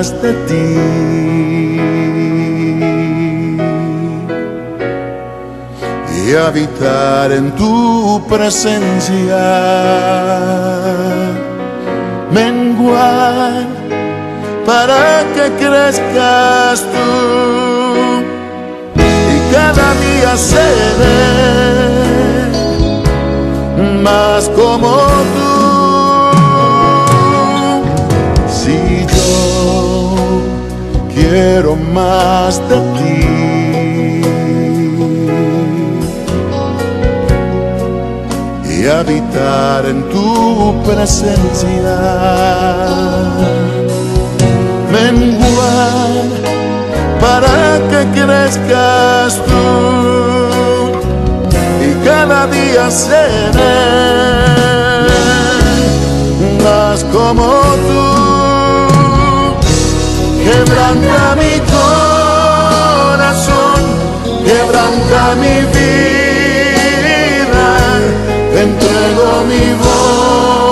más de ti y habitar en tu presencia, menguar para que crezcas tú y cada día seré más como tú. Si yo quiero más de ti y habitar en tu presencia, menguar para que crezcas tú y cada día seré más como tú. Quebranta mi corazón, quebranta mi vida, te entrego mi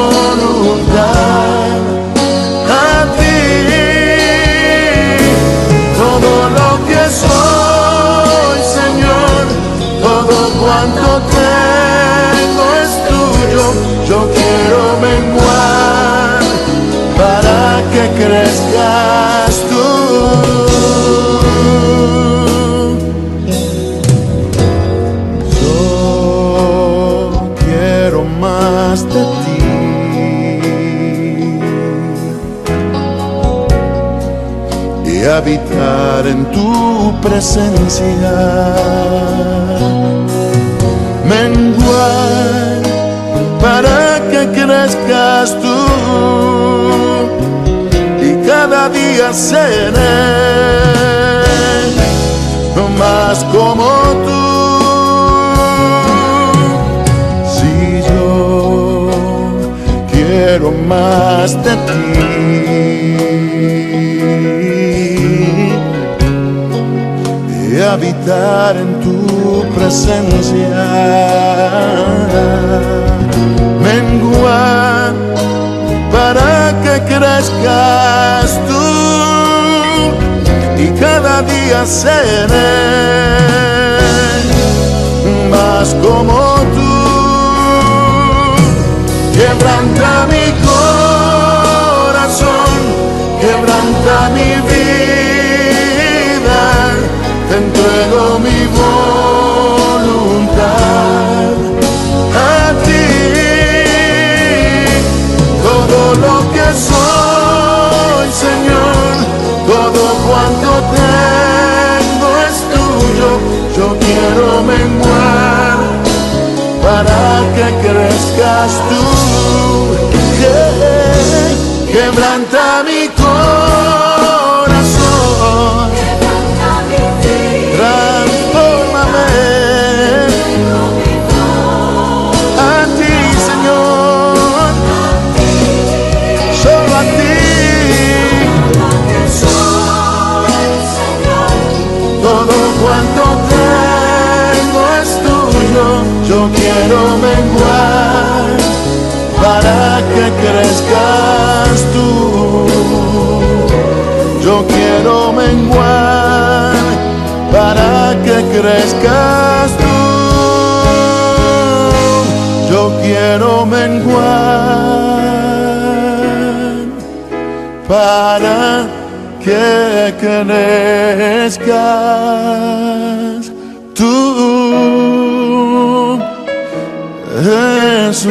voluntad a ti. Todo lo que soy, Señor, todo cuanto tengo es tuyo. Yo quiero menguar para que crezcas tú. Yo quiero más de ti y habitar en tu presencia, menguar para que crezcas tú y cada día seré más como tú. Si yo quiero más de ti y habitar en tu presencia, menguar para que crezcas tú y cada día seré más como tú. Quebranta mi corazón, quebranta mi vida, te entrego mi voluntad a ti. Todo lo que soy, Señor, todo cuanto tengo es tuyo. Yo quiero menguar para que crezcas tú. Quebranta mi corazón, transfórmame a ti, Señor, solo a ti. Todo cuanto tengo es tuyo. Yo quiero menguar para que crezcas tú. Yo quiero menguar para que crezcas tú. Yo quiero menguar para que crezcas tú, Jesús.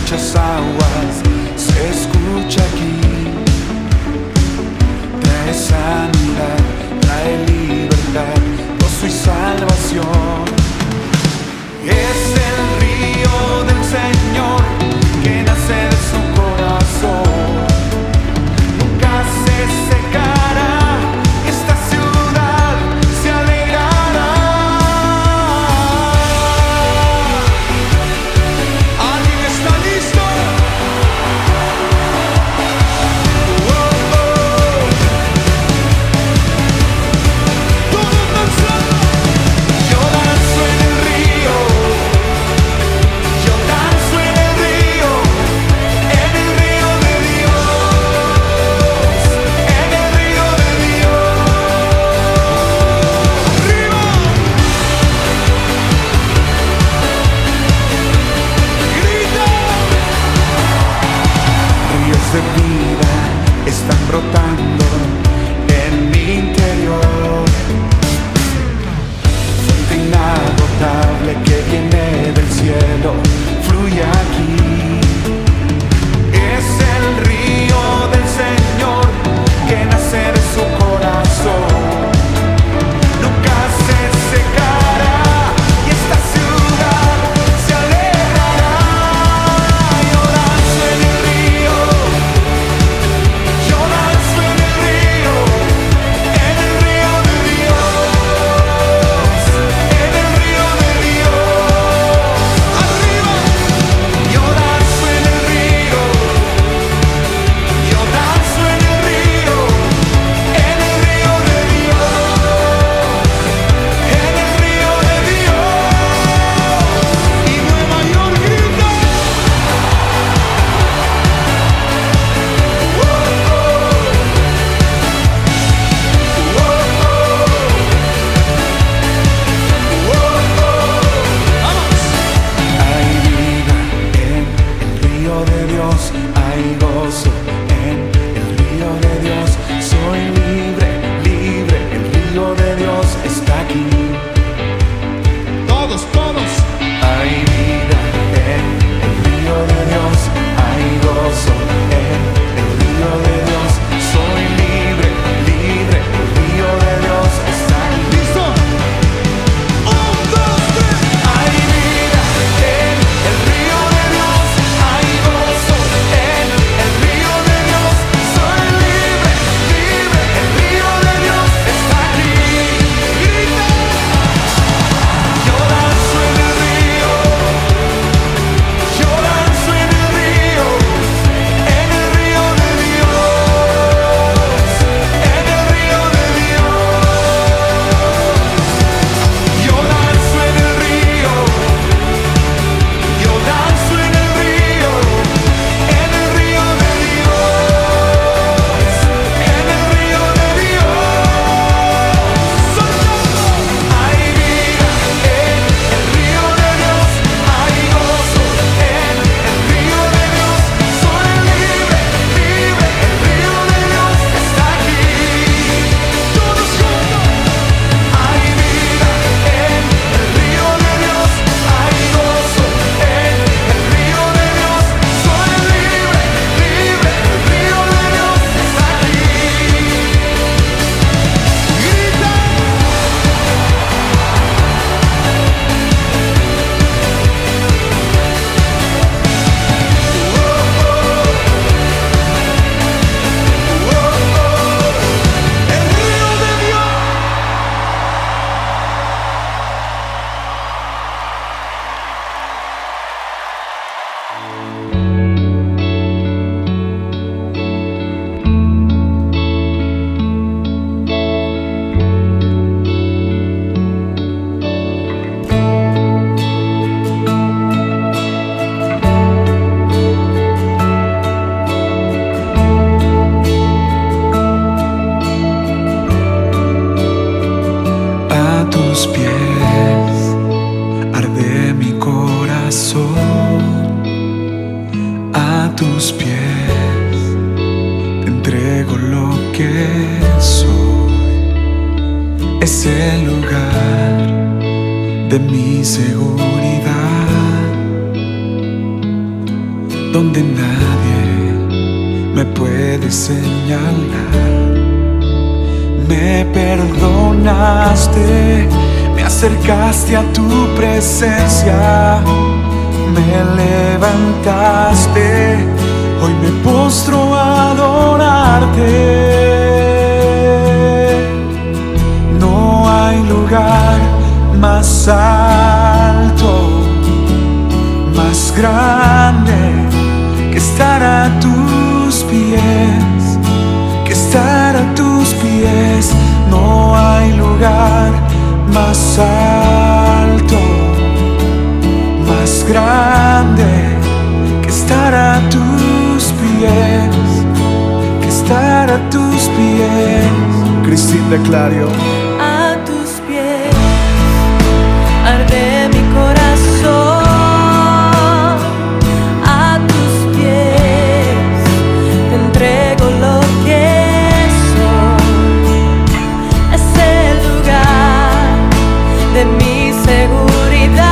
Muchas aguas se escucha aquí, trae sanidad, trae libertad, gozo y salvación. Es el río del Señor que nace de su corazón, nunca se secará, esta ciudad se alegrará. ¿Alguien está listo? cielo fluye aquí. Es el río del Señor que nace de su corazón. Nunca se secará y esta ciudad se alegrará. Yo danzo en el río, yo danzo en el río de Dios, en el río de Dios. Arriba, yo danzo en el río, yo danzo en el río de Dios, en el río de Dios. Y Nueva York grita. Hay vida en el río de Dios, hay gozo en el río de Dios. Soy libre, libre, el río de Dios está aquí. Todos, todos. Hay vida en el río de Dios, hay gozo en el río de Dios. Soy libre, libre, el río de Dios está aquí. ¿Listo? Un, dos, tres. Hay vida en el río de Dios, hay gozo en el río de Dios. Soy libre, libre, el río de Dios está aquí. Grita. Yo danzo en el río, yo danzo en el río de Dios, en el río de Dios. Yo danzo en el río, yo danzo en el río de Dios, en el río de Dios. Soltando. Hay vida en el río de Dios, hay gozo en el río de Dios. Soy libre, libre, el río de Dios está aquí. Todos juntos. Hay vida en el río de Dios, hay gozo en el río de Dios. Soy libre, libre, el río de Dios está aquí. Grita. El río de Dios. A tus pies arde mi corazón, a tus pies te entrego lo que soy. Es el lugar de mi seguridad, donde nadie me puede señalar. Me perdonaste, me acercaste a tu presencia, me levantaste, hoy me postro a adorarte. No hay lugar más alto, más grande que estar a tus pies, que estar a tus pies. No hay lugar más alto, más grande que estar a tus pies, que estar a tus pies. Cristín de Clario. A tus pies arde mi corazón, a tus pies te entrego lo que soy. Es el lugar de mi seguridad,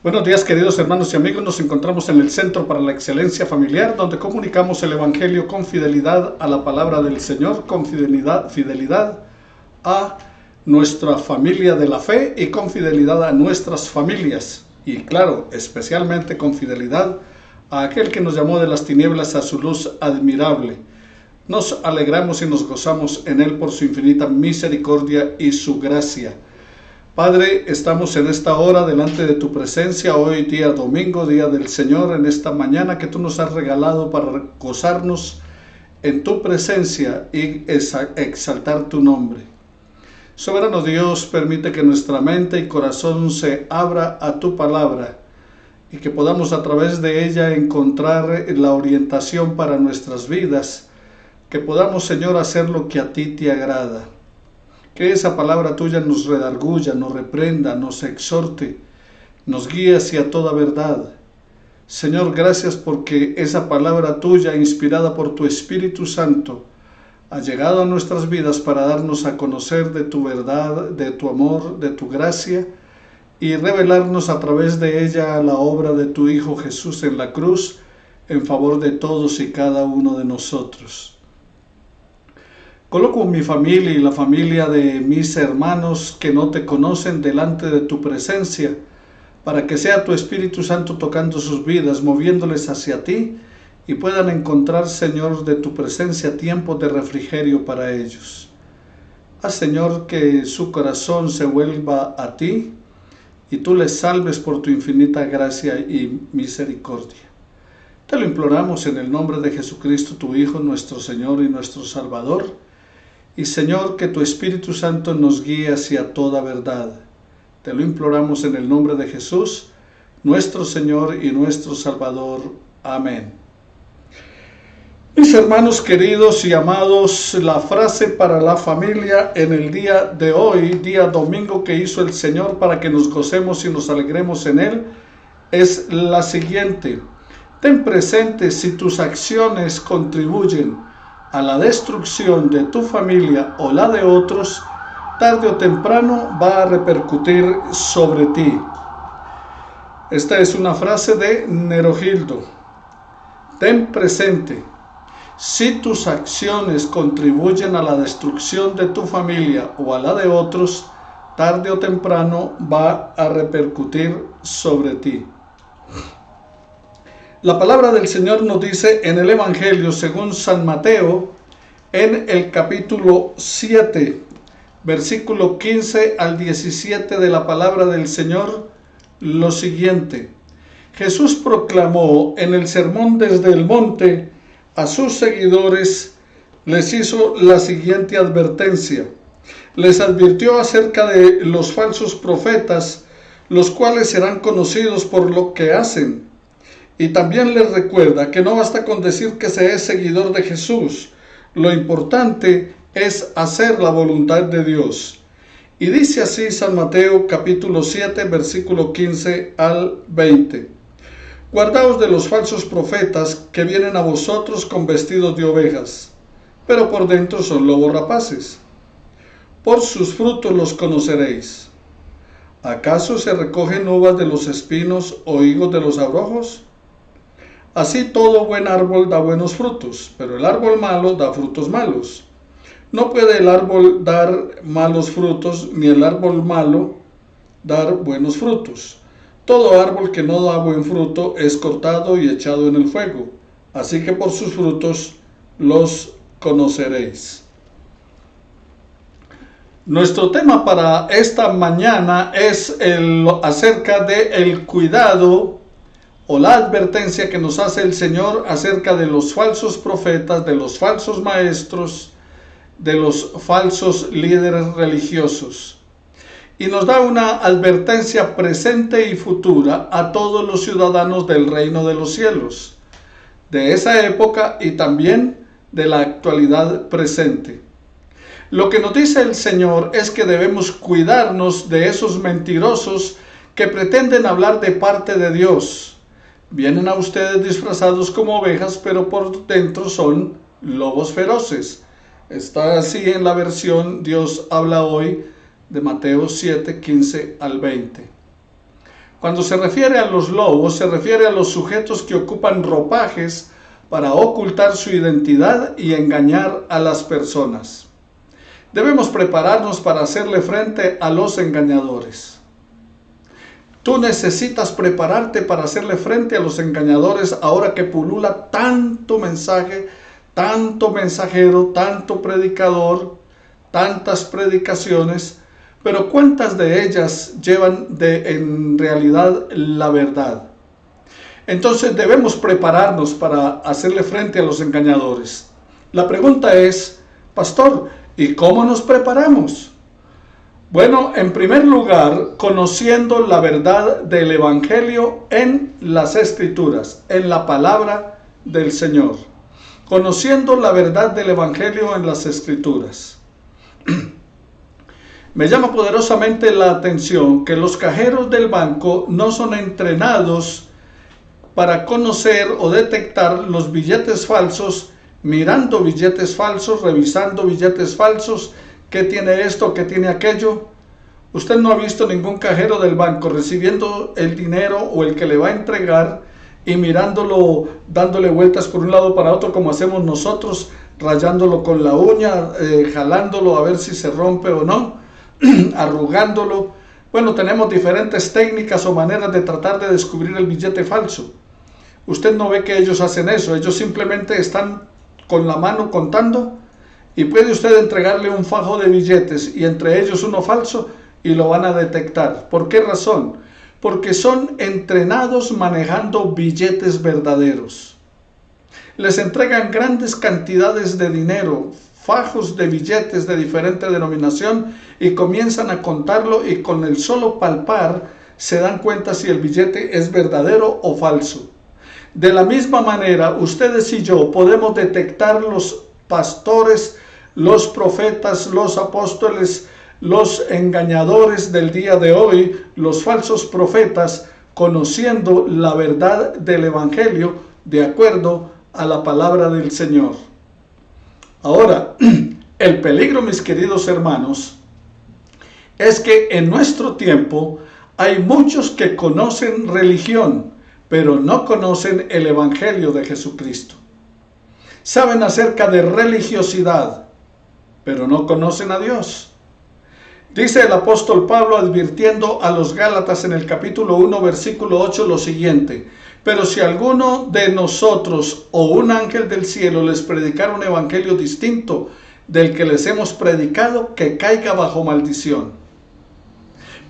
Buenos días, queridos hermanos y amigos. Nos encontramos en el Centro para la Excelencia Familiar, donde comunicamos el Evangelio con fidelidad a la palabra del Señor, con fidelidad a nuestra familia de la fe y con fidelidad a nuestras familias. Y claro, especialmente con fidelidad a aquel que nos llamó de las tinieblas a su luz admirable. Nos alegramos y nos gozamos en Él por su infinita misericordia y su gracia. Padre, estamos en esta hora delante de tu presencia, hoy día domingo, día del Señor, en esta mañana que tú nos has regalado para gozarnos en tu presencia y exaltar tu nombre. Soberano Dios, permite que nuestra mente y corazón se abra a tu palabra y que podamos a través de ella encontrar la orientación para nuestras vidas, que podamos, Señor, hacer lo que a ti te agrada. Que esa palabra tuya nos redarguya, nos reprenda, nos exhorte, nos guíe hacia toda verdad. Señor, gracias porque esa palabra tuya, inspirada por tu Espíritu Santo, ha llegado a nuestras vidas para darnos a conocer de tu verdad, de tu amor, de tu gracia, y revelarnos a través de ella la obra de tu Hijo Jesús en la cruz, en favor de todos y cada uno de nosotros. Coloco mi familia y la familia de mis hermanos que no te conocen delante de tu presencia, para que sea tu Espíritu Santo tocando sus vidas, moviéndoles hacia ti, y puedan encontrar, Señor, de tu presencia tiempos de refrigerio para ellos. Haz, Señor, que su corazón se vuelva a ti, y tú les salves por tu infinita gracia y misericordia. Te lo imploramos en el nombre de Jesucristo, tu Hijo, nuestro Señor y nuestro Salvador. Y Señor, que tu Espíritu Santo nos guíe hacia toda verdad. Te lo imploramos en el nombre de Jesús, nuestro Señor y nuestro Salvador. Amén. Mis Mis hermanos queridos y amados, la frase para la familia en el día de hoy, día domingo que hizo el Señor para que nos gocemos y nos alegremos en Él, es la siguiente: ten presente si tus acciones contribuyen a la destrucción de tu familia o la de otros, tarde o temprano va a repercutir sobre ti. Esta es una frase de Nerogildo. Ten presente, si tus acciones contribuyen a la destrucción de tu familia o a la de otros, tarde o temprano va a repercutir sobre ti. La palabra del Señor nos dice en el Evangelio según San Mateo, en el capítulo 7, versículo 15 al 17 de la palabra del Señor, lo siguiente: Jesús proclamó en el sermón desde el monte a sus seguidores, les hizo la siguiente advertencia. Les advirtió acerca de los falsos profetas, los cuales serán conocidos por lo que hacen. Y también les recuerda que no basta con decir que se es seguidor de Jesús. Lo importante es hacer la voluntad de Dios. Y dice así San Mateo capítulo 7, versículo 15 al 20. Guardaos de los falsos profetas que vienen a vosotros con vestidos de ovejas, pero por dentro son lobos rapaces. Por sus frutos los conoceréis. ¿Acaso se recogen uvas de los espinos o higos de los abrojos? Así todo buen árbol da buenos frutos, pero el árbol malo da frutos malos. No puede el árbol dar malos frutos, ni el árbol malo dar buenos frutos. Todo árbol que no da buen fruto es cortado y echado en el fuego. Así que por sus frutos los conoceréis. Nuestro tema para esta mañana es acerca del cuidado o la advertencia que nos hace el Señor acerca de los falsos profetas, de los falsos maestros, de los falsos líderes religiosos. Y nos da una advertencia presente y futura a todos los ciudadanos del reino de los cielos, de esa época y también de la actualidad presente. Lo que nos dice el Señor es que debemos cuidarnos de esos mentirosos que pretenden hablar de parte de Dios. Vienen a ustedes disfrazados como ovejas, pero por dentro son lobos feroces. Está así en la versión Dios habla hoy de Mateo 7, 15 al 20. Cuando se refiere a los lobos, se refiere a los sujetos que ocupan ropajes para ocultar su identidad y engañar a las personas. Debemos prepararnos para hacerle frente a los engañadores. Tú necesitas prepararte para hacerle frente a los engañadores ahora que pulula tanto mensaje, tanto mensajero, tanto predicador, tantas predicaciones, pero ¿cuántas de ellas llevan en realidad la verdad? Entonces debemos prepararnos para hacerle frente a los engañadores. La pregunta es, pastor, ¿y cómo nos preparamos? Bueno, en primer lugar, conociendo la verdad del Evangelio en las Escrituras, en la palabra del Señor. Conociendo la verdad del Evangelio en las Escrituras. Me llama poderosamente la atención que los cajeros del banco no son entrenados para conocer o detectar los billetes falsos, mirando billetes falsos, revisando billetes falsos, qué tiene esto, qué tiene aquello. Usted no ha visto ningún cajero del banco recibiendo el dinero o el que le va a entregar y mirándolo, dándole vueltas por un lado para otro como hacemos nosotros, rayándolo con la uña, jalándolo a ver si se rompe o no, arrugándolo. Bueno, tenemos diferentes técnicas o maneras de tratar de descubrir el billete falso. Usted no ve que ellos hacen eso, ellos simplemente están con la mano contando y puede usted entregarle un fajo de billetes y entre ellos uno falso y lo van a detectar. ¿Por qué razón? Porque son entrenados manejando billetes verdaderos. Les entregan grandes cantidades de dinero, fajos de billetes de diferente denominación y comienzan a contarlo y con el solo palpar se dan cuenta si el billete es verdadero o falso. De la misma manera, ustedes y yo podemos detectar los pastores, los profetas, los apóstoles, los engañadores del día de hoy, los falsos profetas, conociendo la verdad del Evangelio de acuerdo a la palabra del Señor. Ahora, el peligro, mis queridos hermanos, es que en nuestro tiempo hay muchos que conocen religión, pero no conocen el Evangelio de Jesucristo. Saben acerca de religiosidad, pero no conocen a Dios. Dice el apóstol Pablo advirtiendo a los Gálatas en el capítulo 1, versículo 8 lo siguiente: pero si alguno de nosotros o un ángel del cielo les predicara un evangelio distinto del que les hemos predicado, que caiga bajo maldición.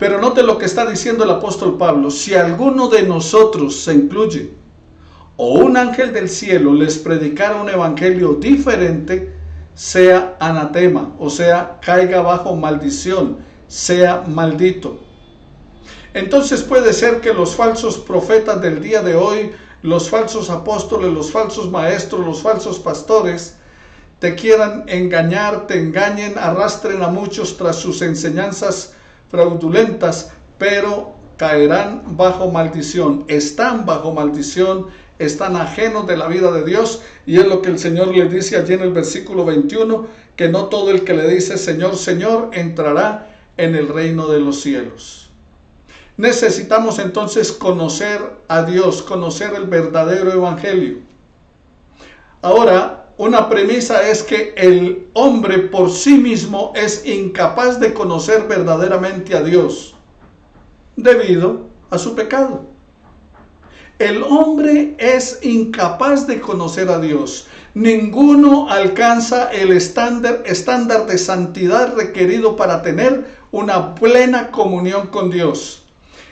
Pero note lo que está diciendo el apóstol Pablo: si alguno de nosotros, se incluye, o un ángel del cielo les predicara un evangelio diferente, sea anatema, o sea, caiga bajo maldición, sea maldito. Entonces puede ser que los falsos profetas del día de hoy, los falsos apóstoles, los falsos maestros, los falsos pastores, te quieran engañar, te engañen, arrastren a muchos tras sus enseñanzas fraudulentas, pero caerán bajo maldición, están bajo maldición, están ajenos de la vida de Dios, y es lo que el Señor le dice allí en el versículo 21, que no todo el que le dice Señor, Señor, entrará en el reino de los cielos. Necesitamos entonces conocer a Dios, conocer el verdadero evangelio. Ahora, una premisa es que el hombre por sí mismo es incapaz de conocer verdaderamente a Dios, debido a su pecado. El hombre es incapaz de conocer a Dios. Ninguno alcanza el estándar de santidad requerido para tener una plena comunión con Dios.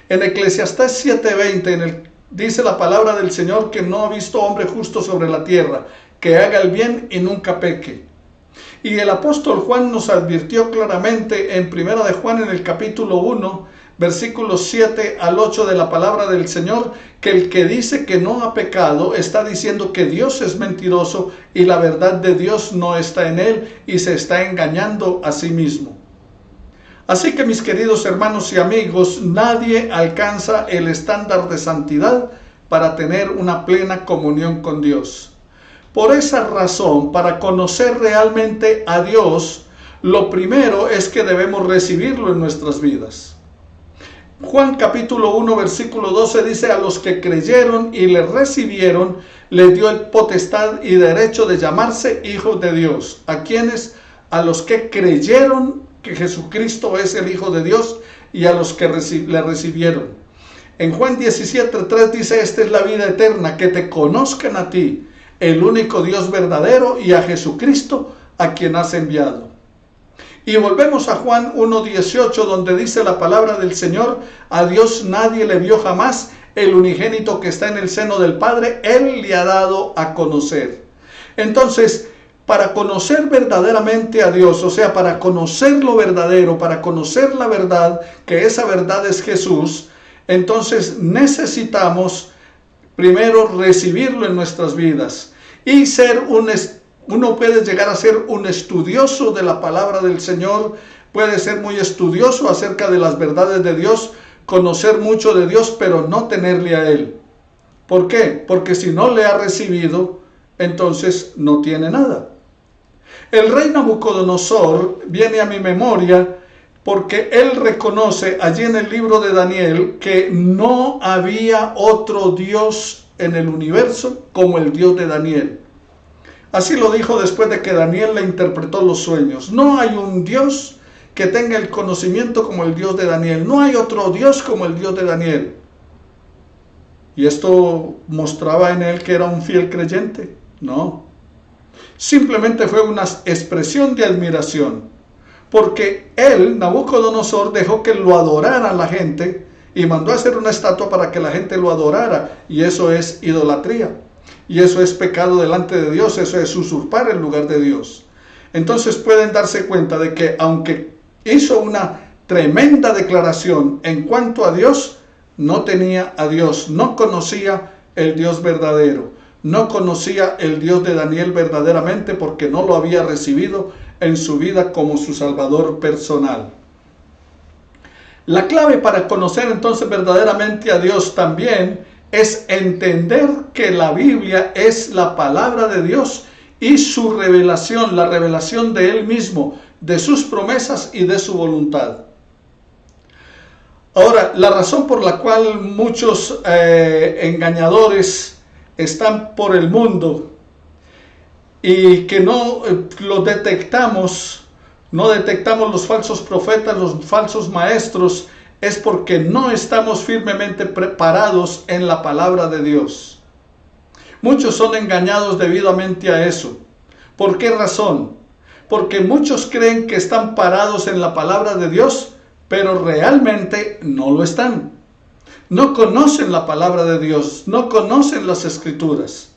En Eclesiastés 7:20 dice la palabra del Señor que no ha visto hombre justo sobre la tierra, que haga el bien y nunca peque. Y el apóstol Juan nos advirtió claramente en 1 de Juan en el capítulo 1, versículos 7 al 8 de la palabra del Señor, que el que dice que no ha pecado está diciendo que Dios es mentiroso y la verdad de Dios no está en él, y se está engañando a sí mismo. Así que, mis queridos hermanos y amigos, nadie alcanza el estándar de santidad para tener una plena comunión con Dios. Por esa razón, para conocer realmente a Dios, lo primero es que debemos recibirlo en nuestras vidas. Juan capítulo 1 versículo 12 dice: a los que creyeron y le recibieron, le dio el potestad y derecho de llamarse hijos de Dios. ¿A quiénes? A los que creyeron que Jesucristo es el Hijo de Dios, y a los que le recibieron. En Juan 17:3 dice: esta es la vida eterna, que te conozcan a ti, el único Dios verdadero, y a Jesucristo, a quien has enviado. Y volvemos a Juan 1:18, donde dice la palabra del Señor: a Dios nadie le vio jamás, el unigénito que está en el seno del Padre, Él le ha dado a conocer. Entonces, para conocer verdaderamente a Dios, o sea, para conocer lo verdadero, para conocer la verdad, que esa verdad es Jesús, entonces necesitamos primero recibirlo en nuestras vidas y uno puede llegar a ser un estudioso de la palabra del Señor, puede ser muy estudioso acerca de las verdades de Dios, conocer mucho de Dios, pero no tenerle a Él. ¿Por qué? Porque si no le ha recibido, entonces no tiene nada. El rey Nabucodonosor viene a mi memoria porque él reconoce allí en el libro de Daniel que no había otro Dios en el universo como el Dios de Daniel. Así lo dijo después de que Daniel le interpretó los sueños. No hay un Dios que tenga el conocimiento como el Dios de Daniel. No hay otro Dios como el Dios de Daniel. Y esto mostraba en él que era un fiel creyente. No. Simplemente fue una expresión de admiración, porque él, Nabucodonosor, dejó que lo adorara la gente y mandó a hacer una estatua para que la gente lo adorara, y eso es idolatría, y eso es pecado delante de Dios, eso es usurpar el lugar de Dios. Entonces pueden darse cuenta de que aunque hizo una tremenda declaración en cuanto a Dios, no tenía a Dios, no conocía el Dios verdadero. No conocía el Dios de Daniel verdaderamente porque no lo había recibido en su vida como su Salvador personal. La clave para conocer entonces verdaderamente a Dios también es entender que la Biblia es la palabra de Dios y su revelación, la revelación de Él mismo, de sus promesas y de su voluntad. Ahora, la razón por la cual muchos engañadores están por el mundo y que no lo detectamos, no detectamos los falsos profetas, los falsos maestros, es porque no estamos firmemente preparados en la palabra de Dios. Muchos son engañados debidamente a eso. ¿Por qué razón? Porque muchos creen que están parados en la palabra de Dios, pero realmente no lo están. No conocen la palabra de Dios, no conocen las Escrituras.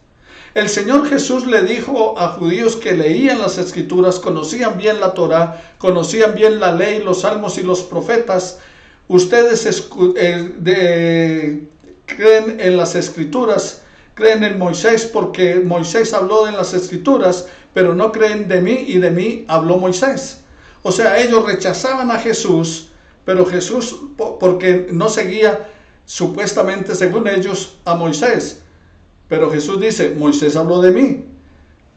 El Señor Jesús le dijo a judíos que leían las Escrituras, conocían bien la Torá, conocían bien la ley, los salmos y los profetas. Ustedes creen en las Escrituras, creen en Moisés porque Moisés habló en las Escrituras, pero no creen de mí y de mí habló Moisés. O sea, ellos rechazaban a Jesús, pero Jesús porque no seguía supuestamente, según ellos, a Moisés. Pero Jesús dice, Moisés habló de mí.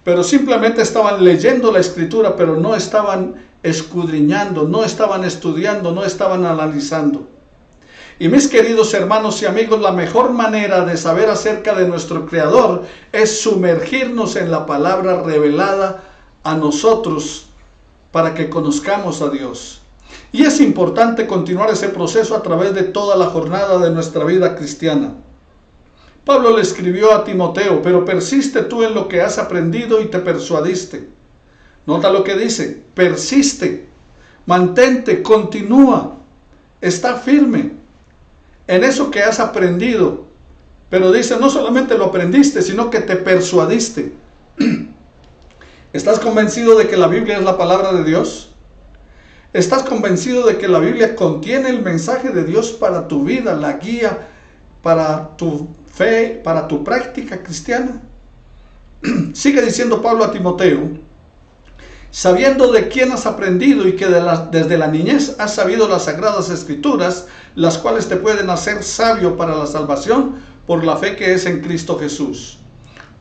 Pero simplemente estaban leyendo la Escritura, pero no estaban escudriñando, no estaban estudiando, no estaban analizando. Y mis queridos hermanos y amigos, la mejor manera de saber acerca de nuestro Creador es sumergirnos en la palabra revelada a nosotros para que conozcamos a Dios. Y es importante continuar ese proceso a través de toda la jornada de nuestra vida cristiana. Pablo le escribió a Timoteo, pero persiste tú en lo que has aprendido y te persuadiste. Nota lo que dice, persiste, mantente, continúa, está firme en eso que has aprendido. Pero dice, no solamente lo aprendiste, sino que te persuadiste. ¿Estás convencido de que la Biblia es la palabra de Dios? ¿Estás convencido de que la Biblia contiene el mensaje de Dios para tu vida, la guía para tu fe, para tu práctica cristiana? Sigue diciendo Pablo a Timoteo, sabiendo de quién has aprendido y que desde la niñez has sabido las sagradas escrituras, las cuales te pueden hacer sabio para la salvación por la fe que es en Cristo Jesús.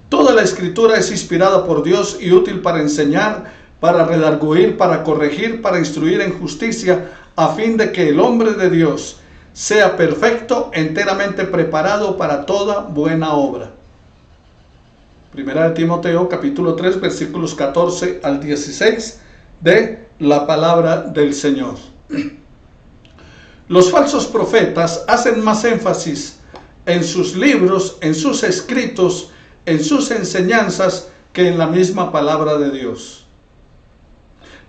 Toda la escritura es inspirada por Dios y útil para enseñar, para redarguir, para corregir, para instruir en justicia, a fin de que el hombre de Dios sea perfecto, enteramente preparado para toda buena obra. Primera de Timoteo, capítulo 3, versículos 14 al 16 de la palabra del Señor. Los falsos profetas hacen más énfasis en sus libros, en sus escritos, en sus enseñanzas, que en la misma palabra de Dios.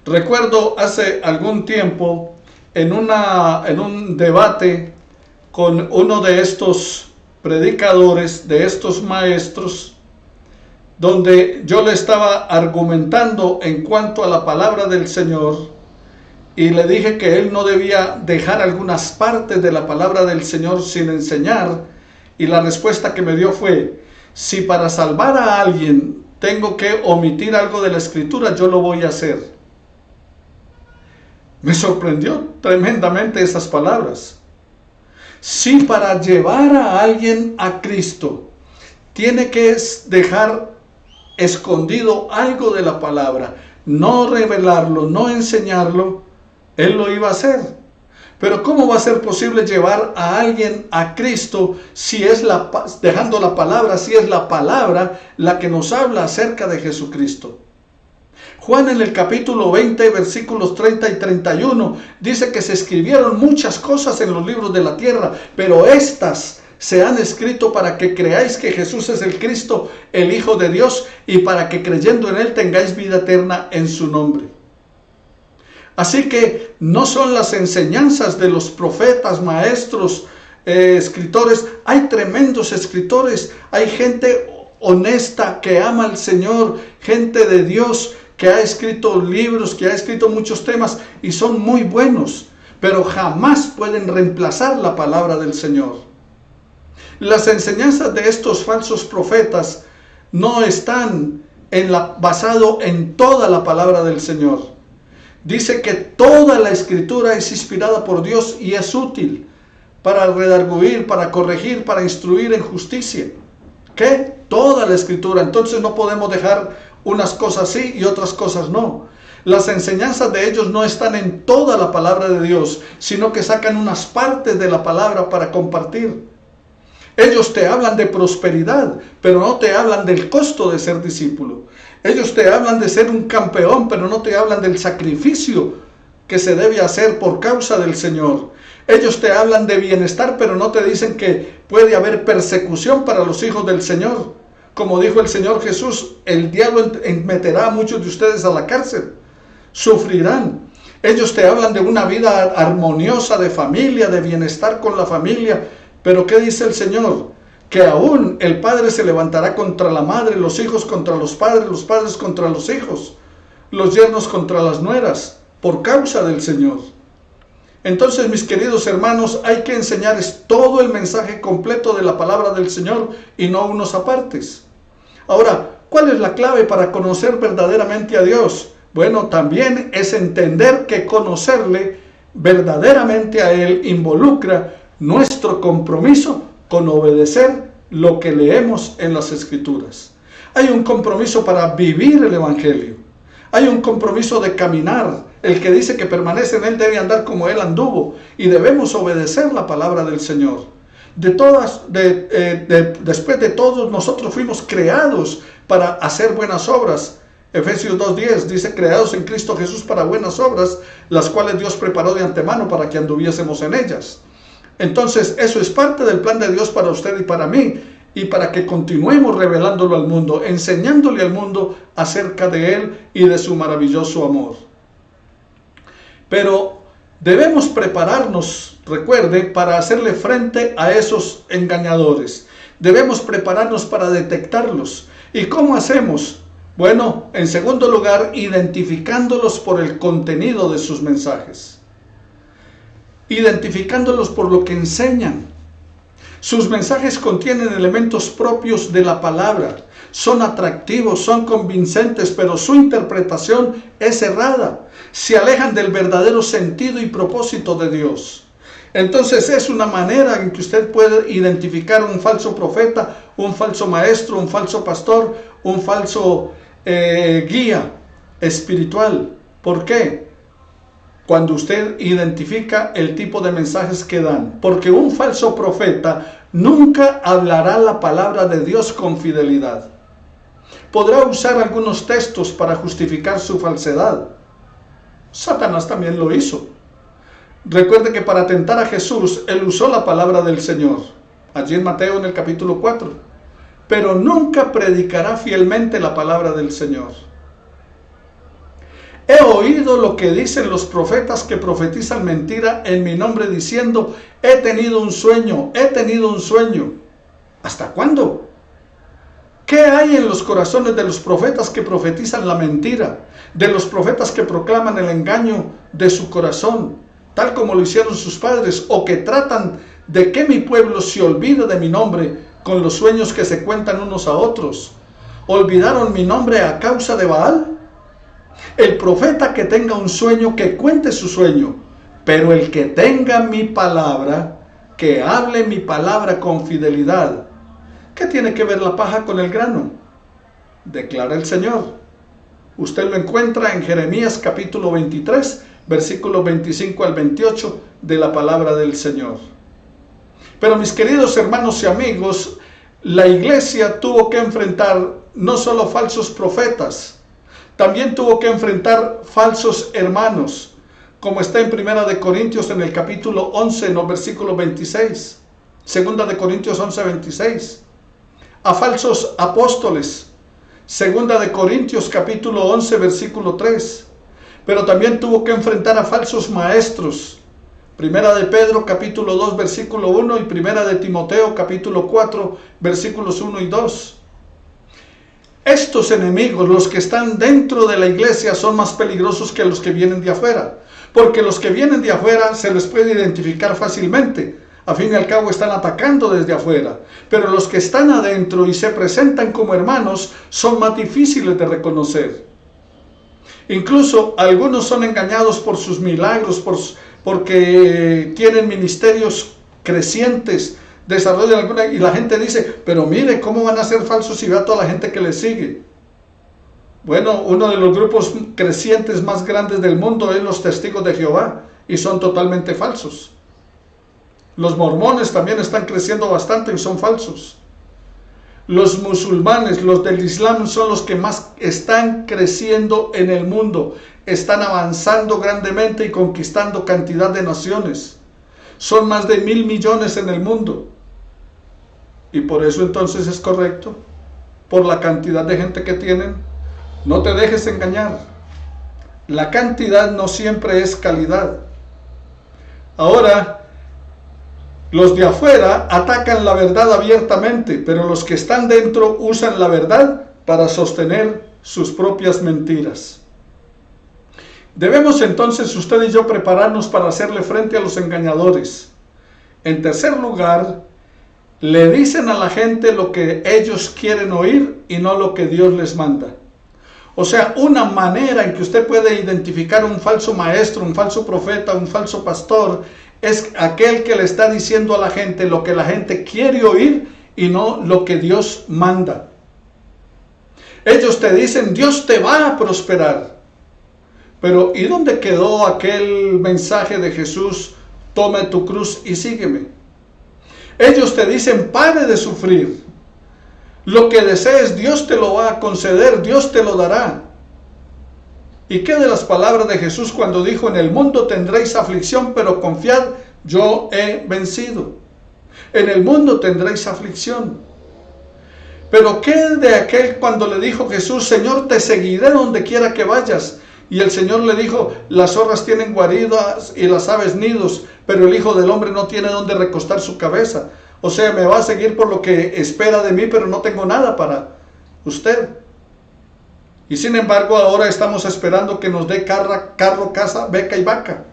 Recuerdo hace algún tiempo en un debate con uno de estos predicadores, de estos maestros, donde yo le estaba argumentando en cuanto a la palabra del Señor y le dije que él no debía dejar algunas partes de la palabra del Señor sin enseñar, y la respuesta que me dio fue, si para salvar a alguien tengo que omitir algo de la Escritura, yo lo voy a hacer. Me sorprendió tremendamente esas palabras. Si para llevar a alguien a Cristo tiene que dejar escondido algo de la palabra, no revelarlo, no enseñarlo, él lo iba a hacer. Pero ¿cómo va a ser posible llevar a alguien a Cristo si es dejando la palabra, si es la palabra la que nos habla acerca de Jesucristo? Juan en el capítulo 20, versículos 30 y 31, dice que se escribieron muchas cosas en los libros de la tierra, pero estas se han escrito para que creáis que Jesús es el Cristo, el Hijo de Dios, y para que creyendo en Él tengáis vida eterna en su nombre. Así que no son las enseñanzas de los profetas, maestros, escritores. Hay tremendos escritores, hay gente honesta que ama al Señor, gente de Dios que ha escrito libros, que ha escrito muchos temas y son muy buenos, pero jamás pueden reemplazar la palabra del Señor. Las enseñanzas de estos falsos profetas no están basado en toda la palabra del Señor. Dice que toda la Escritura es inspirada por Dios y es útil para redarguir, para corregir, para instruir en justicia. ¿Qué? Toda la Escritura. Entonces no podemos dejar unas cosas sí y otras cosas no. Las enseñanzas de ellos no están en toda la palabra de Dios, sino que sacan unas partes de la palabra para compartir. Ellos te hablan de prosperidad, pero no te hablan del costo de ser discípulo. Ellos te hablan de ser un campeón, pero no te hablan del sacrificio que se debe hacer por causa del Señor. Ellos te hablan de bienestar, pero no te dicen que puede haber persecución para los hijos del Señor. Como dijo el Señor Jesús, el diablo meterá a muchos de ustedes a la cárcel. Sufrirán. Ellos te hablan de una vida armoniosa, de familia, de bienestar con la familia. Pero ¿qué dice el Señor? Que aún el padre se levantará contra la madre, los hijos contra los padres contra los hijos, los yernos contra las nueras, por causa del Señor. Entonces, mis queridos hermanos, hay que enseñarles todo el mensaje completo de la palabra del Señor y no unos apartes. Ahora, ¿cuál es la clave para conocer verdaderamente a Dios? Bueno, también es entender que conocerle verdaderamente a Él involucra nuestro compromiso con obedecer lo que leemos en las Escrituras. Hay un compromiso para vivir el Evangelio. Hay un compromiso de caminar. El que dice que permanece en Él debe andar como Él anduvo. Y debemos obedecer la palabra del Señor. Después de todos, nosotros fuimos creados para hacer buenas obras. Efesios 2:10 dice, creados en Cristo Jesús para buenas obras, las cuales Dios preparó de antemano para que anduviésemos en ellas. Entonces, eso es parte del plan de Dios para usted y para mí, y para que continuemos revelándolo al mundo, enseñándole al mundo acerca de Él y de su maravilloso amor. Pero debemos prepararnos, recuerde, para hacerle frente a esos engañadores. Debemos prepararnos para detectarlos. ¿Y cómo hacemos? Bueno, en segundo lugar, identificándolos por el contenido de sus mensajes. Identificándolos por lo que enseñan. Sus mensajes contienen elementos propios de la palabra. Son atractivos, son convincentes, pero su interpretación es errada. Se alejan del verdadero sentido y propósito de Dios. Entonces es una manera en que usted puede identificar un falso profeta, un falso maestro, un falso pastor, un falso guía espiritual. ¿Por qué? Cuando usted identifica el tipo de mensajes que dan. Porque un falso profeta nunca hablará la palabra de Dios con fidelidad. Podrá usar algunos textos para justificar su falsedad. Satanás también lo hizo. Recuerde que para tentar a Jesús, él usó la palabra del Señor. Allí en Mateo en el capítulo 4. Pero nunca predicará fielmente la palabra del Señor. He oído lo que dicen los profetas que profetizan mentira en mi nombre diciendo, he tenido un sueño, he tenido un sueño. ¿Hasta cuándo? ¿Qué hay en los corazones de los profetas que profetizan la mentira? De los profetas que proclaman el engaño de su corazón, tal como lo hicieron sus padres, o que tratan de que mi pueblo se olvide de mi nombre con los sueños que se cuentan unos a otros. ¿Olvidaron mi nombre a causa de Baal? El profeta que tenga un sueño, que cuente su sueño, pero el que tenga mi palabra, que hable mi palabra con fidelidad. ¿Qué tiene que ver la paja con el grano? Declara el Señor. Usted lo encuentra en Jeremías capítulo 23, versículos 25 al 28 de la palabra del Señor. Pero mis queridos hermanos y amigos, la iglesia tuvo que enfrentar no solo falsos profetas, también tuvo que enfrentar falsos hermanos, como está en 1 de Corintios en el capítulo 11, en los versículos 26, 2 de Corintios 11, 26, a falsos apóstoles, 2 de Corintios capítulo 11, versículo 3, pero también tuvo que enfrentar a falsos maestros, 1 de Pedro capítulo 2, versículo 1 y 1 de Timoteo capítulo 4, versículos 1 y 2. Estos enemigos, los que están dentro de la iglesia, son más peligrosos que los que vienen de afuera, porque los que vienen de afuera se les puede identificar fácilmente. A fin y al cabo están atacando desde afuera, pero los que están adentro y se presentan como hermanos son más difíciles de reconocer. Incluso algunos son engañados por sus milagros, porque tienen ministerios crecientes, desarrollan alguna, y la gente dice, pero mire, ¿cómo van a ser falsos si ve a toda la gente que les sigue? Bueno, uno de los grupos crecientes más grandes del mundo es los Testigos de Jehová, y son totalmente falsos. Los mormones también están creciendo bastante y son falsos. Los musulmanes, los del Islam, son los que más están creciendo en el mundo. Están avanzando grandemente y conquistando cantidad de naciones. Son más de 1.000 millones en el mundo. Y por eso entonces es correcto, por la cantidad de gente que tienen. No te dejes engañar. La cantidad no siempre es calidad. Ahora, los de afuera atacan la verdad abiertamente, pero los que están dentro usan la verdad para sostener sus propias mentiras. Debemos entonces usted y yo prepararnos para hacerle frente a los engañadores. En tercer lugar, le dicen a la gente lo que ellos quieren oír y no lo que Dios les manda. O sea, una manera en que usted puede identificar un falso maestro, un falso profeta, un falso pastor, es aquel que le está diciendo a la gente lo que la gente quiere oír y no lo que Dios manda. Ellos te dicen, Dios te va a prosperar. Pero ¿y dónde quedó aquel mensaje de Jesús? Toma tu cruz y sígueme. Ellos te dicen, pare de sufrir. Lo que desees, Dios te lo va a conceder, Dios te lo dará. ¿Y qué de las palabras de Jesús cuando dijo, en el mundo tendréis aflicción, pero confiad, yo he vencido? En el mundo tendréis aflicción. Pero ¿qué de aquel cuando le dijo Jesús, Señor, te seguiré donde quiera que vayas? Y el Señor le dijo, las zorras tienen guaridas y las aves nidos, pero el Hijo del Hombre no tiene donde recostar su cabeza. O sea, me va a seguir por lo que espera de mí, pero no tengo nada para usted. Y sin embargo, ahora estamos esperando que nos dé carro, casa, beca y vaca.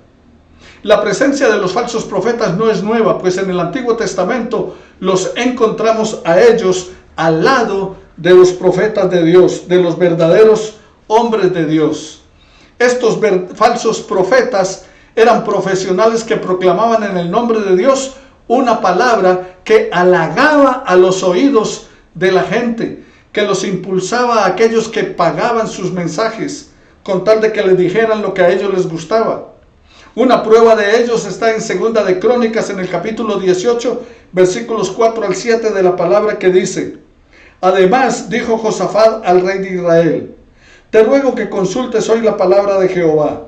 La presencia de los falsos profetas no es nueva, pues en el Antiguo Testamento los encontramos a ellos al lado de los profetas de Dios, de los verdaderos hombres de Dios. Estos falsos profetas eran profesionales que proclamaban en el nombre de Dios una palabra que halagaba a los oídos de la gente, que los impulsaba a aquellos que pagaban sus mensajes, con tal de que les dijeran lo que a ellos les gustaba. Una prueba de ellos está en Segunda de Crónicas, en el capítulo 18, versículos 4 al 7 de la palabra, que dice: Además dijo Josafat al rey de Israel: Te ruego que consultes hoy la palabra de Jehová.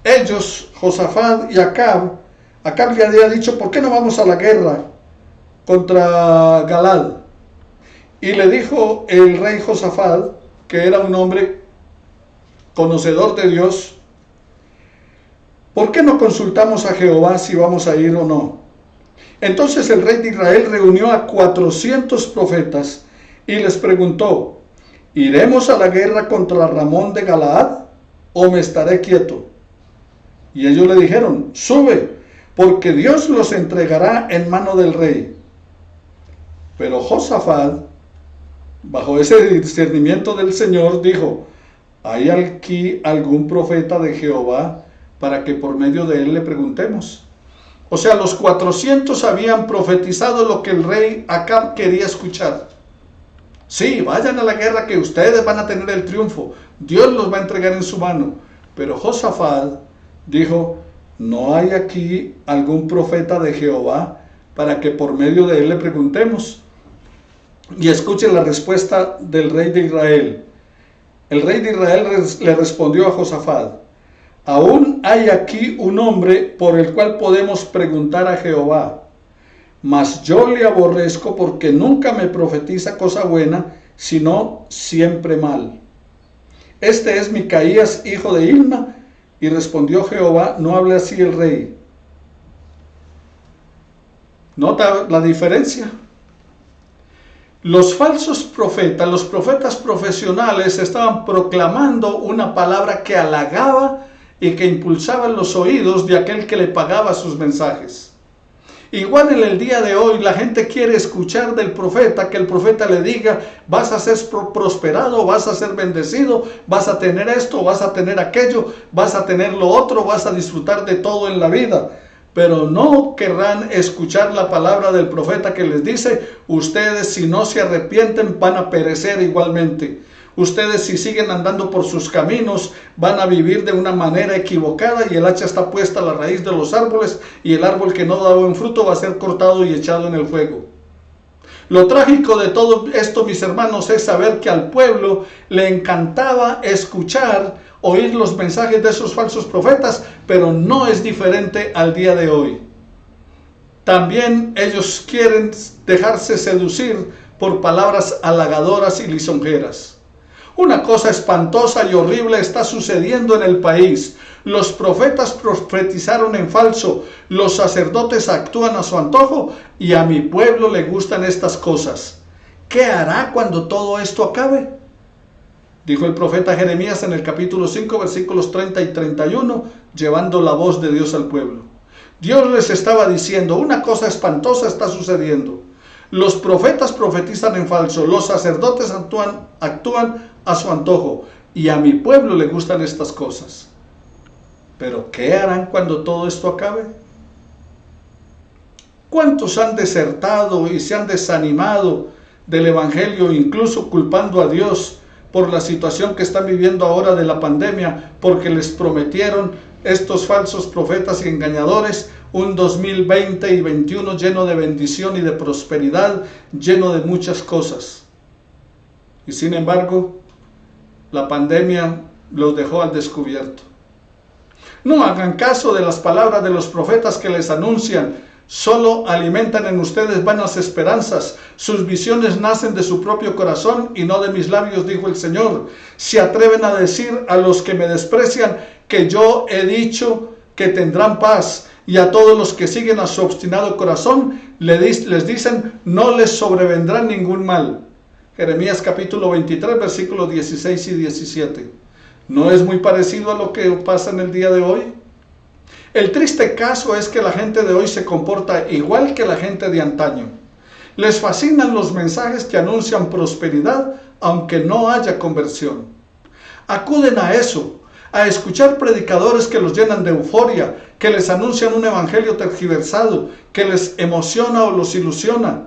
Ellos, Josafat y Acab le había dicho: ¿por qué no vamos a la guerra contra Galaad? Y le dijo el rey Josafat, que era un hombre conocedor de Dios: ¿por qué no consultamos a Jehová si vamos a ir o no? Entonces el rey de Israel reunió a 400 profetas y les preguntó: ¿iremos a la guerra contra Ramón de Galaad o me estaré quieto? Y ellos le dijeron: sube, porque Dios los entregará en mano del rey. Pero Josafat, bajo ese discernimiento del Señor, dijo: ¿hay aquí algún profeta de Jehová para que por medio de él le preguntemos? O sea, los 400 habían profetizado lo que el rey Acab quería escuchar. Sí, vayan a la guerra, que ustedes van a tener el triunfo, Dios los va a entregar en su mano. Pero Josafat dijo: ¿no hay aquí algún profeta de Jehová para que por medio de él le preguntemos? Y escuchen la respuesta del rey de Israel. El rey de Israel le respondió a Josafat: aún hay aquí un hombre por el cual podemos preguntar a Jehová, mas yo le aborrezco porque nunca me profetiza cosa buena, sino siempre mal. Este es Micaías, hijo de Ilma. Y respondió Jehová: no hable así el rey. ¿Nota la diferencia? Los falsos profetas, los profetas profesionales, estaban proclamando una palabra que halagaba y que impulsaba los oídos de aquel que le pagaba sus mensajes. Igual en el día de hoy la gente quiere escuchar del profeta, que el profeta le diga, vas a ser prosperado, vas a ser bendecido, vas a tener esto, vas a tener aquello, vas a tener lo otro, vas a disfrutar de todo en la vida. Pero no querrán escuchar la palabra del profeta que les dice, ustedes si no se arrepienten van a perecer igualmente. Ustedes si siguen andando por sus caminos van a vivir de una manera equivocada y el hacha está puesta a la raíz de los árboles y el árbol que no da buen fruto va a ser cortado y echado en el fuego. Lo trágico de todo esto, mis hermanos, es saber que al pueblo le encantaba escuchar, oír los mensajes de esos falsos profetas, pero no es diferente al día de hoy. También ellos quieren dejarse seducir por palabras halagadoras y lisonjeras. Una cosa espantosa y horrible está sucediendo en el país. Los profetas profetizaron en falso, los sacerdotes actúan a su antojo y a mi pueblo le gustan estas cosas. ¿Qué hará cuando todo esto acabe? Dijo el profeta Jeremías en el capítulo 5, versículos 30 y 31, llevando la voz de Dios al pueblo. Dios les estaba diciendo, una cosa espantosa está sucediendo. Los profetas profetizan en falso, los sacerdotes actúan a su antojo, y a mi pueblo le gustan estas cosas. Pero ¿qué harán cuando todo esto acabe? ¿Cuántos han desertado y se han desanimado del evangelio, incluso culpando a Dios por la situación que están viviendo ahora de la pandemia, porque les prometieron estos falsos profetas y engañadores un 2020 y 2021 lleno de bendición y de prosperidad, lleno de muchas cosas? Y sin embargo, la pandemia los dejó al descubierto. No hagan caso de las palabras de los profetas que les anuncian, solo alimentan en ustedes vanas esperanzas. Sus visiones nacen de su propio corazón y no de mis labios, dijo el Señor. Se atreven a decir a los que me desprecian que yo he dicho que tendrán paz, y a todos los que siguen a su obstinado corazón les dicen, no les sobrevendrá ningún mal. Jeremías capítulo 23, versículos 16 y 17. ¿No es muy parecido a lo que pasa en el día de hoy? El triste caso es que la gente de hoy se comporta igual que la gente de antaño. Les fascinan los mensajes que anuncian prosperidad, aunque no haya conversión. Acuden a eso, a escuchar predicadores que los llenan de euforia, que les anuncian un evangelio tergiversado, que les emociona o los ilusiona.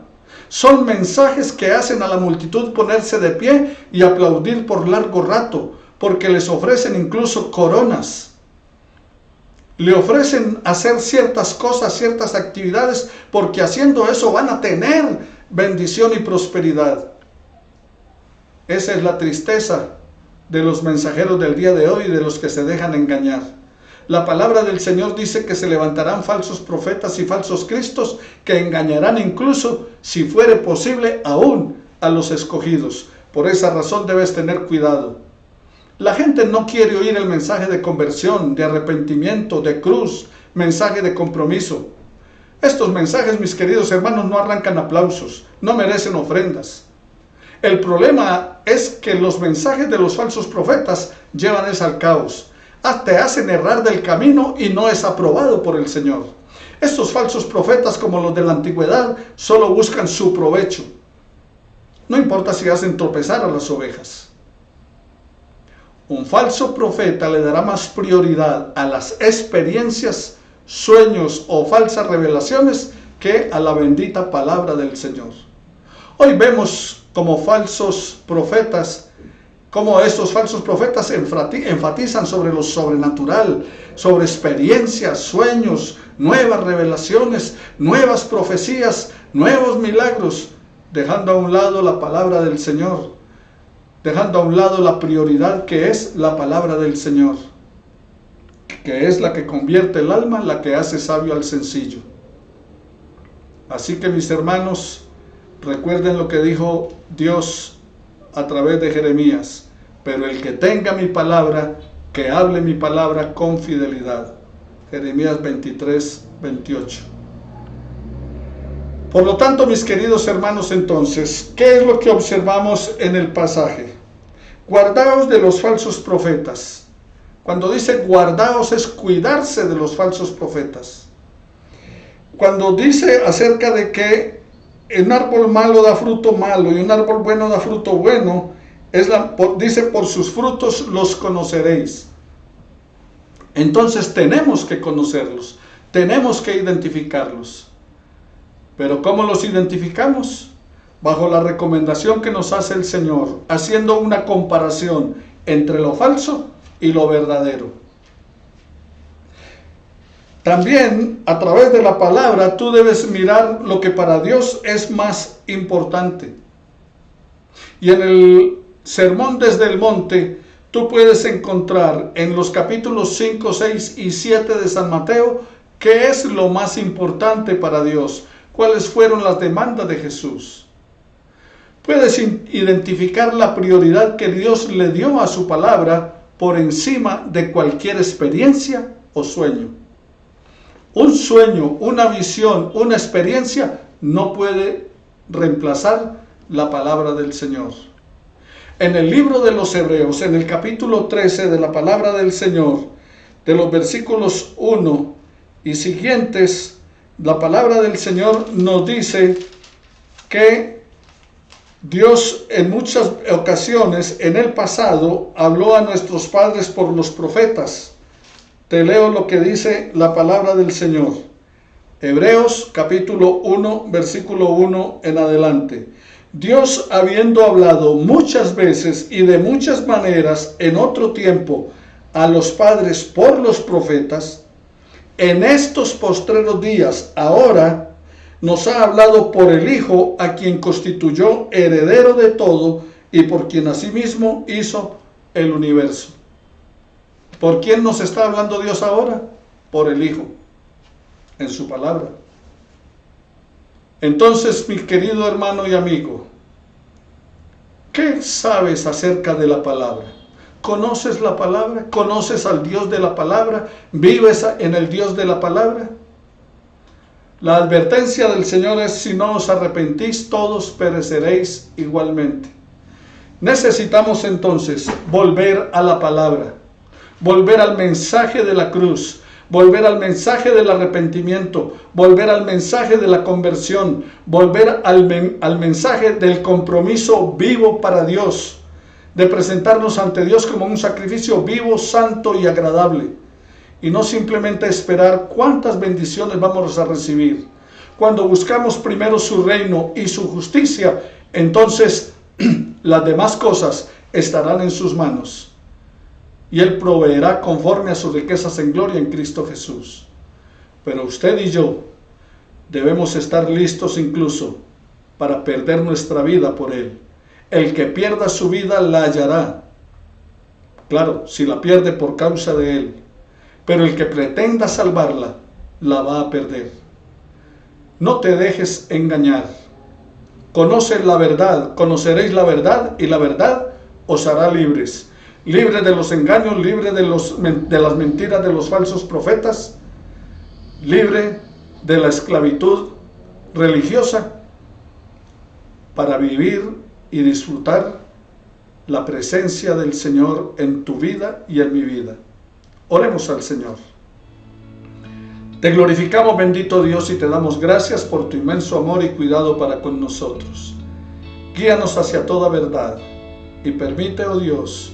Son mensajes que hacen a la multitud ponerse de pie y aplaudir por largo rato, porque les ofrecen incluso coronas. Le ofrecen hacer ciertas cosas, ciertas actividades, porque haciendo eso van a tener bendición y prosperidad. Esa es la tristeza de los mensajeros del día de hoy y de los que se dejan engañar. La palabra del Señor dice que se levantarán falsos profetas y falsos cristos que engañarán incluso, si fuere posible, aún a los escogidos. Por esa razón debes tener cuidado. La gente no quiere oír el mensaje de conversión, de arrepentimiento, de cruz, mensaje de compromiso. Estos mensajes, mis queridos hermanos, no arrancan aplausos, no merecen ofrendas. El problema es que los mensajes de los falsos profetas llevan al caos. Te hacen errar del camino y no es aprobado por el Señor. Estos falsos profetas, como los de la antigüedad, solo buscan su provecho. No importa si hacen tropezar a las ovejas. Un falso profeta le dará más prioridad a las experiencias, sueños o falsas revelaciones que a la bendita palabra del Señor. Hoy vemos como falsos profetas, cómo estos falsos profetas enfatizan sobre lo sobrenatural, sobre experiencias, sueños, nuevas revelaciones, nuevas profecías, nuevos milagros, dejando a un lado la palabra del Señor, dejando a un lado la prioridad que es la palabra del Señor, que es la que convierte el alma, la que hace sabio al sencillo. Así que, mis hermanos, recuerden lo que dijo Dios a través de Jeremías: pero el que tenga mi palabra, que hable mi palabra con fidelidad. Jeremías 23, 28. Por lo tanto, mis queridos hermanos, entonces, ¿qué es lo que observamos en el pasaje? Guardaos de los falsos profetas. Cuando dice guardaos, es cuidarse de los falsos profetas. cuando dice acerca de que un árbol malo da fruto malo y un árbol bueno da fruto bueno, dice, por sus frutos los conoceréis. Entonces tenemos que conocerlos, tenemos que identificarlos. Pero ¿cómo los identificamos? Bajo la recomendación que nos hace el Señor, haciendo una comparación entre lo falso y lo verdadero. También a través de la palabra tú debes mirar lo que para Dios es más importante. Y en el Sermón desde el Monte tú puedes encontrar en los capítulos 5, 6 y 7 de San Mateo qué es lo más importante para Dios, cuáles fueron las demandas de Jesús. Puedes identificar la prioridad que Dios le dio a su palabra por encima de cualquier experiencia o sueño. Un sueño, una visión, una experiencia no puede reemplazar la palabra del Señor. En el libro de los Hebreos, en el capítulo 13 de la palabra del Señor, de los versículos 1 y siguientes, la palabra del Señor nos dice que Dios en muchas ocasiones en el pasado habló a nuestros padres por los profetas. Te leo lo que dice la palabra del Señor. Hebreos capítulo 1, versículo 1 en adelante. Dios, habiendo hablado muchas veces y de muchas maneras en otro tiempo a los padres por los profetas, en estos postreros días, ahora, nos ha hablado por el Hijo, a quien constituyó heredero de todo y por quien asimismo hizo el universo. ¿Por quién nos está hablando Dios ahora? Por el Hijo, en su palabra. Entonces, mi querido hermano y amigo, ¿qué sabes acerca de la palabra? ¿Conoces la palabra? ¿Conoces al Dios de la palabra? ¿Vives en el Dios de la palabra? La advertencia del Señor es: si no os arrepentís, todos pereceréis igualmente. Necesitamos entonces volver a la palabra, volver al mensaje de la cruz, volver al mensaje del arrepentimiento, volver al mensaje de la conversión, volver al mensaje del compromiso vivo para Dios, de presentarnos ante Dios como un sacrificio vivo, santo y agradable, y no simplemente esperar cuántas bendiciones vamos a recibir. Cuando buscamos primero su reino y su justicia, entonces las demás cosas estarán en sus manos, y Él proveerá conforme a sus riquezas en gloria en Cristo Jesús. Pero usted y yo debemos estar listos incluso para perder nuestra vida por Él. El que pierda su vida la hallará, claro, si la pierde por causa de Él, pero el que pretenda salvarla, la va a perder. No te dejes engañar. Conoce la verdad, conoceréis la verdad, y la verdad os hará libres. Libres de los engaños, libres de las mentiras de los falsos profetas, libre de la esclavitud religiosa, para vivir y disfrutar la presencia del Señor en tu vida y en mi vida. Oremos al Señor. Te glorificamos, bendito Dios, y te damos gracias por tu inmenso amor y cuidado para con nosotros. Guíanos hacia toda verdad y permite, oh Dios,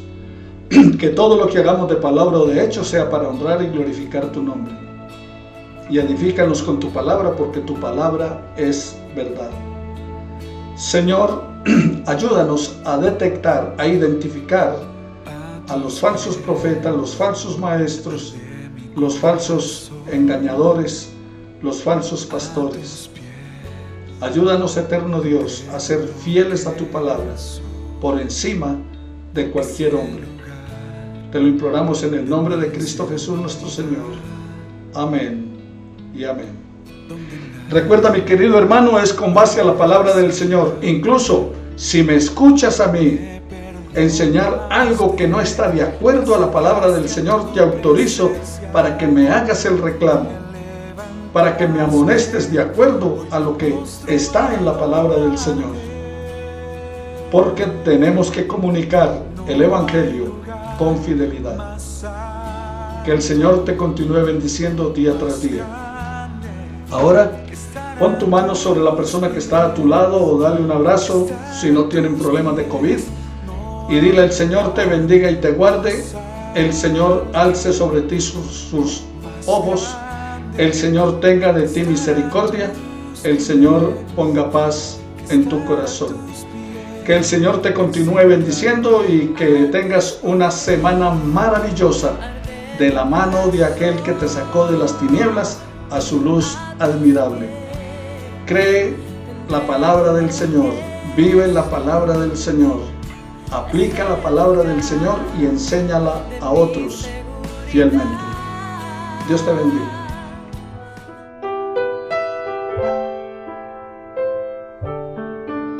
que todo lo que hagamos de palabra o de hecho sea para honrar y glorificar tu nombre. Y edifícanos con tu palabra, porque tu palabra es verdad. Señor, ayúdanos a detectar, a identificar a los falsos profetas, los falsos maestros, los falsos engañadores, los falsos pastores. Ayúdanos, eterno Dios, a ser fieles a tu palabra por encima de cualquier hombre. Te lo imploramos en el nombre de Cristo Jesús nuestro Señor. Amén y amén. Recuerda, mi querido hermano, es con base a la palabra del Señor. Incluso si me escuchas a mí enseñar algo que no está de acuerdo a la palabra del Señor, te autorizo para que me hagas el reclamo, para que me amonestes de acuerdo a lo que está en la palabra del Señor. Porque tenemos que comunicar el Evangelio con fidelidad. Que el Señor te continúe bendiciendo día tras día. Ahora, pon tu mano sobre la persona que está a tu lado o dale un abrazo si no tienen problemas de COVID. Y dile: el Señor te bendiga y te guarde. El Señor alce sobre ti sus ojos. El Señor tenga de ti misericordia. El Señor ponga paz en tu corazón. Que el Señor te continúe bendiciendo y que tengas una semana maravillosa de la mano de aquel que te sacó de las tinieblas a su luz admirable. Cree la palabra del Señor, vive la palabra del Señor, aplica la palabra del Señor y enséñala a otros fielmente. Dios te bendiga.